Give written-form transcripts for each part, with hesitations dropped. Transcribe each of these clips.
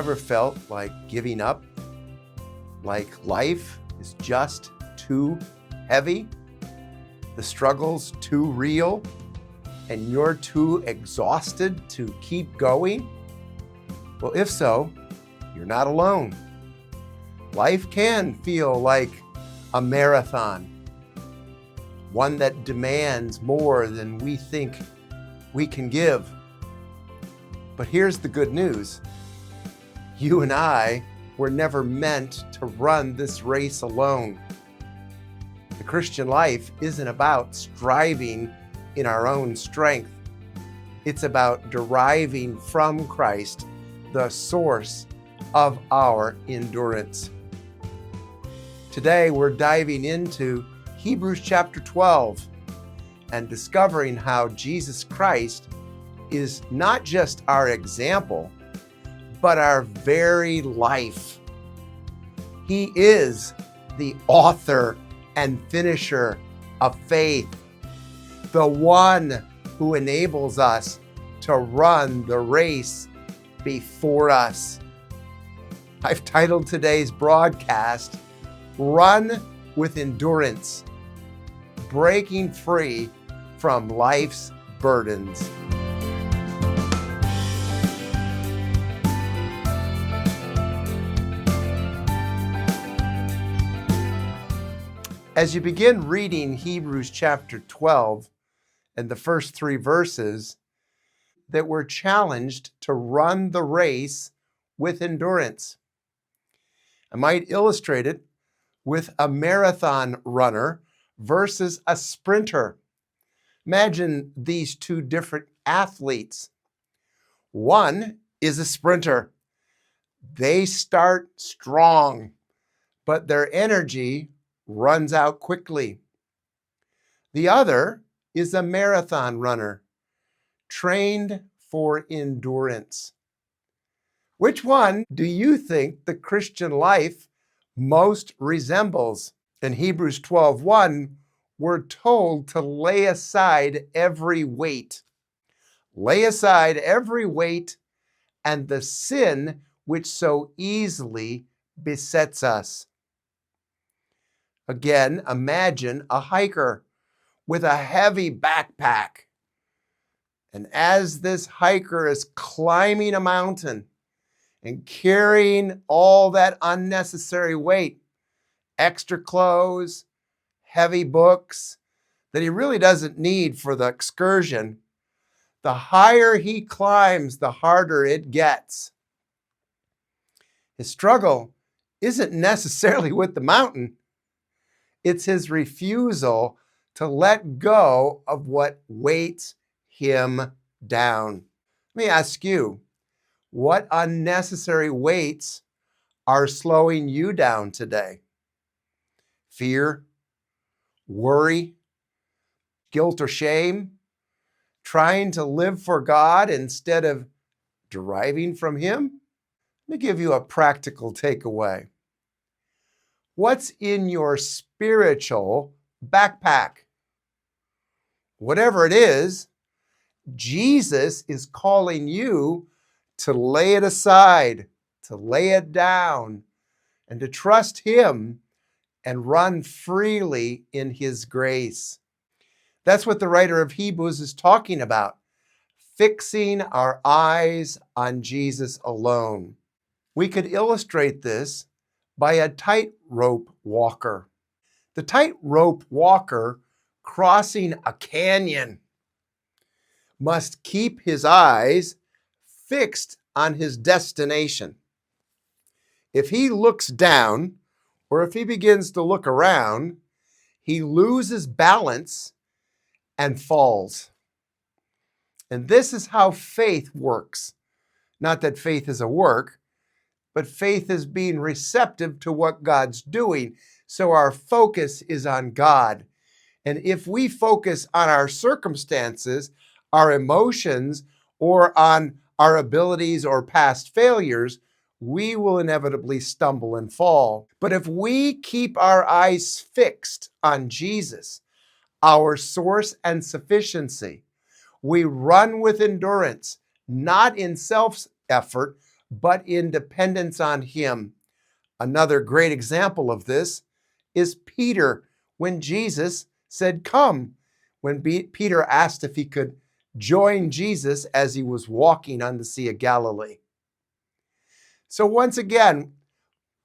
ever felt like giving up? Like life is just too heavy? The struggle's too real? And you're too exhausted to keep going? Well, if so, you're not alone. Life can feel like a marathon, one that demands more than we think we can give. But here's the good news. You and I were never meant to run this race alone. The Christian life isn't about striving in our own strength. It's about deriving from Christ the source of our endurance. Today, we're diving into Hebrews chapter 12 and discovering how Jesus Christ is not just our example, but our very life. He is the author and finisher of faith, the one who enables us to run the race before us. I've titled today's broadcast, Run with Endurance, Breaking Free from Life's Burdens. As you begin reading Hebrews chapter 12 and the first 3 verses, that we're challenged to run the race with endurance. I might illustrate it with a marathon runner versus a sprinter. Imagine these two different athletes. One is a sprinter. They start strong, but their energy runs out quickly. The other is a marathon runner, trained for endurance. Which one do you think the Christian life most resembles? In Hebrews 12:1, we're told to lay aside every weight. Lay aside every weight and the sin which so easily besets us. Again, imagine a hiker with a heavy backpack. And as this hiker is climbing a mountain and carrying all that unnecessary weight, extra clothes, heavy books that he really doesn't need for the excursion, the higher he climbs, the harder it gets. His struggle isn't necessarily with the mountain. It's his refusal to let go of what weights him down. Let me ask you, what unnecessary weights are slowing you down today? Fear, worry, guilt or shame, trying to live for God instead of deriving from Him? Let me give you a practical takeaway. What's in your spiritual backpack? Whatever it is, Jesus is calling you to lay it aside, to lay it down, and to trust Him and run freely in His grace. That's what the writer of Hebrews is talking about, fixing our eyes on Jesus alone. We could illustrate this by a tightrope walker. The tightrope walker crossing a canyon must keep his eyes fixed on his destination. If he looks down, or if he begins to look around, he loses balance and falls. And this is how faith works. Not that faith is a work, but faith is being receptive to what God's doing. So our focus is on God. And if we focus on our circumstances, our emotions, or on our abilities or past failures, we will inevitably stumble and fall. But if we keep our eyes fixed on Jesus, our source and sufficiency, we run with endurance, not in self-effort, but in dependence on Him. Another great example of this is Peter, when Jesus said, "Come," when Peter asked if he could join Jesus as he was walking on the Sea of Galilee. So once again,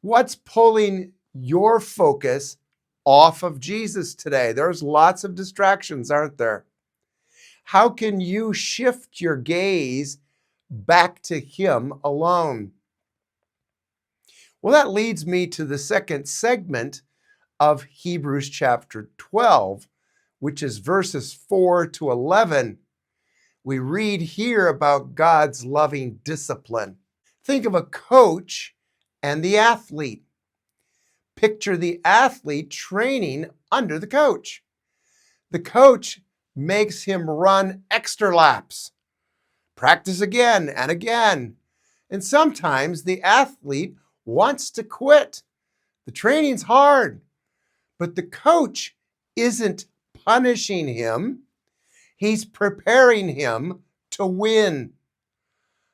what's pulling your focus off of Jesus today? There's lots of distractions, aren't there? How can you shift your gaze back to Him alone? Well, that leads me to the second segment of Hebrews chapter 12, which is verses 4 to 11. We read here about God's loving discipline. Think of a coach and the athlete. Picture the athlete training under the coach. The coach makes him run extra laps, practice again and again. And sometimes the athlete wants to quit. The training's hard, but the coach isn't punishing him. He's preparing him to win.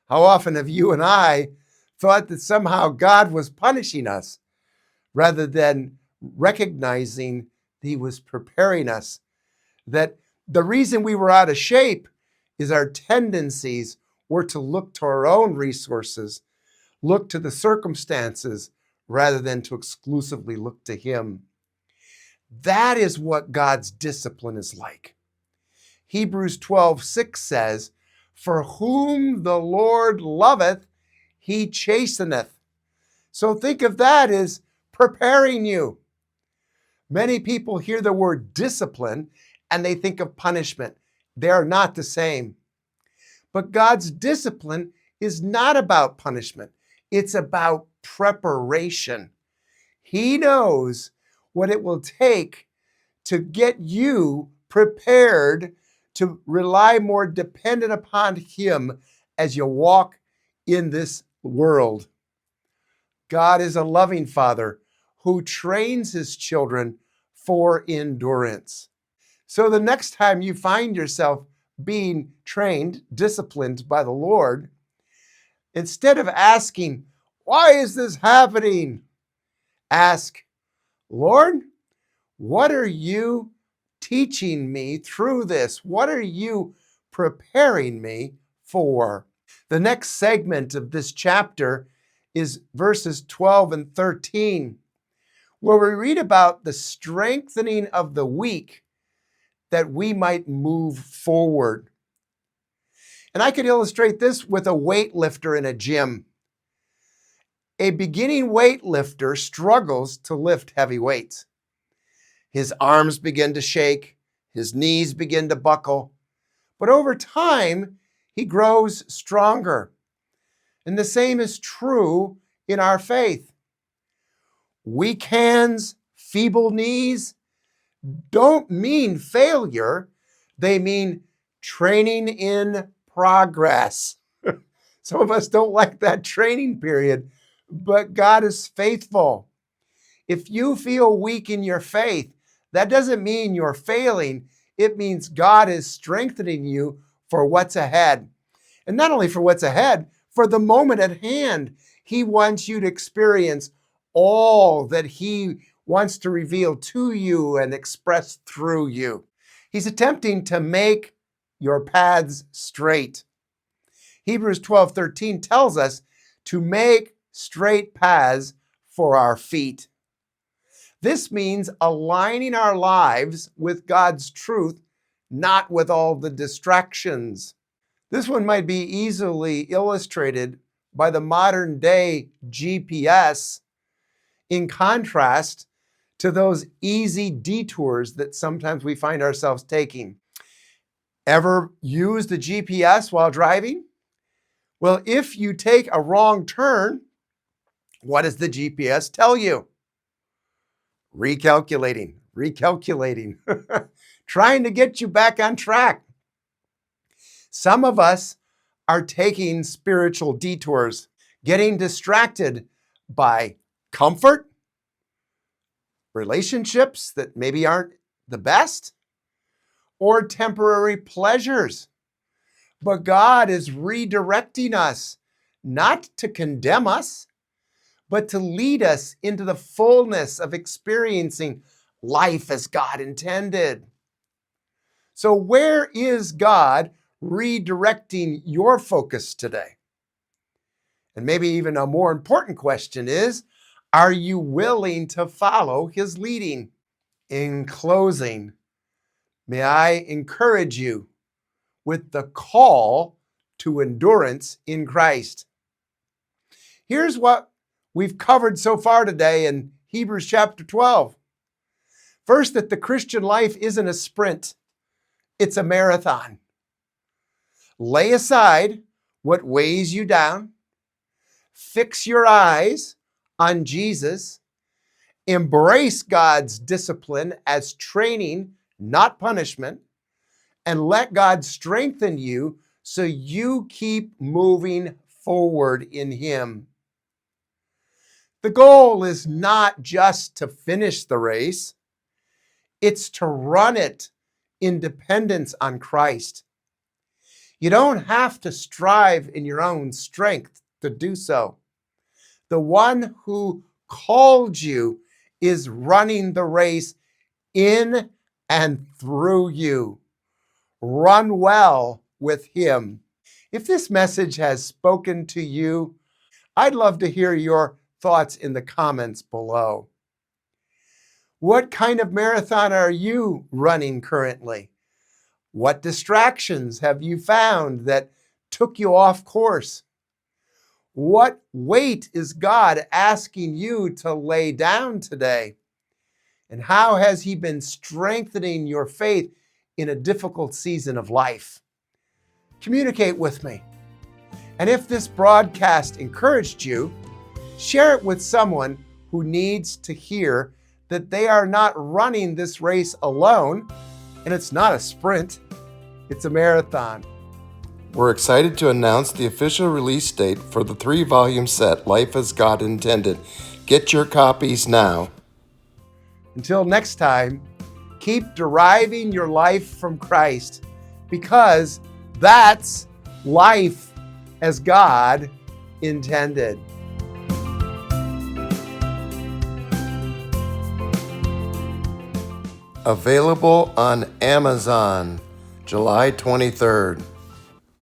How often have you and I thought that somehow God was punishing us rather than recognizing He was preparing us? That the reason we were out of shape is our tendencies were to look to our own resources, look to the circumstances, rather than to exclusively look to Him. That is what God's discipline is like. Hebrews 12:6 says, "For whom the Lord loveth, He chasteneth." So think of that as preparing you. Many people hear the word discipline and they think of punishment. They are not the same. But God's discipline is not about punishment. It's about preparation. He knows what it will take to get you prepared to rely more dependent upon Him as you walk in this world. God is a loving Father who trains His children for endurance. So the next time you find yourself being trained, disciplined by the Lord, instead of asking, "Why is this happening?" ask, "Lord, what are you teaching me through this? What are you preparing me for?" The next segment of this chapter is verses 12 and 13, where we read about the strengthening of the weak that we might move forward. And I could illustrate this with a weightlifter in a gym. A beginning weightlifter struggles to lift heavy weights. His arms begin to shake, his knees begin to buckle, but over time, he grows stronger. And the same is true in our faith. Weak hands, feeble knees don't mean failure. They mean training in progress. Some of us don't like that training period, but God is faithful. If you feel weak in your faith, that doesn't mean you're failing. It means God is strengthening you for what's ahead. And not only for what's ahead, for the moment at hand. He wants you to experience all that He wants to reveal to you and express through you. He's attempting to make your paths straight. Hebrews 12:13 tells us to make straight paths for our feet. This means aligning our lives with God's truth, not with all the distractions. This one might be easily illustrated by the modern day GPS in contrast to those easy detours that sometimes we find ourselves taking. Ever used the GPS while driving? Well, if you take a wrong turn, what does the GPS tell you? Recalculating, trying to get you back on track. Some of us are taking spiritual detours, getting distracted by comfort, relationships that maybe aren't the best, or temporary pleasures. But God is redirecting us, not to condemn us, but to lead us into the fullness of experiencing life as God intended. So where is God redirecting your focus today? And maybe even a more important question is, are you willing to follow his leading? In closing, may I encourage you with the call to endurance in Christ. Here's what we've covered so far today in Hebrews chapter 12. First, that the Christian life isn't a sprint, it's a marathon. Lay aside what weighs you down, fix your eyes on Jesus, embrace God's discipline as training, not punishment, and let God strengthen you so you keep moving forward in him. The goal is not just to finish the race, it's to run it in dependence on Christ. You don't have to strive in your own strength to do so. The one who called you is running the race in and through you. Run well with him. If this message has spoken to you, I'd love to hear your thoughts in the comments below. What kind of marathon are you running currently? What distractions have you found that took you off course? What weight is God asking you to lay down today? And how has he been strengthening your faith in a difficult season of life? Communicate with me. And if this broadcast encouraged you, share it with someone who needs to hear that they are not running this race alone, and it's not a sprint, it's a marathon. We're excited to announce the official release date for the 3-volume set, Life as God Intended. Get your copies now. Until next time, keep deriving your life from Christ, because that's life as God intended. Available on Amazon, July 23rd.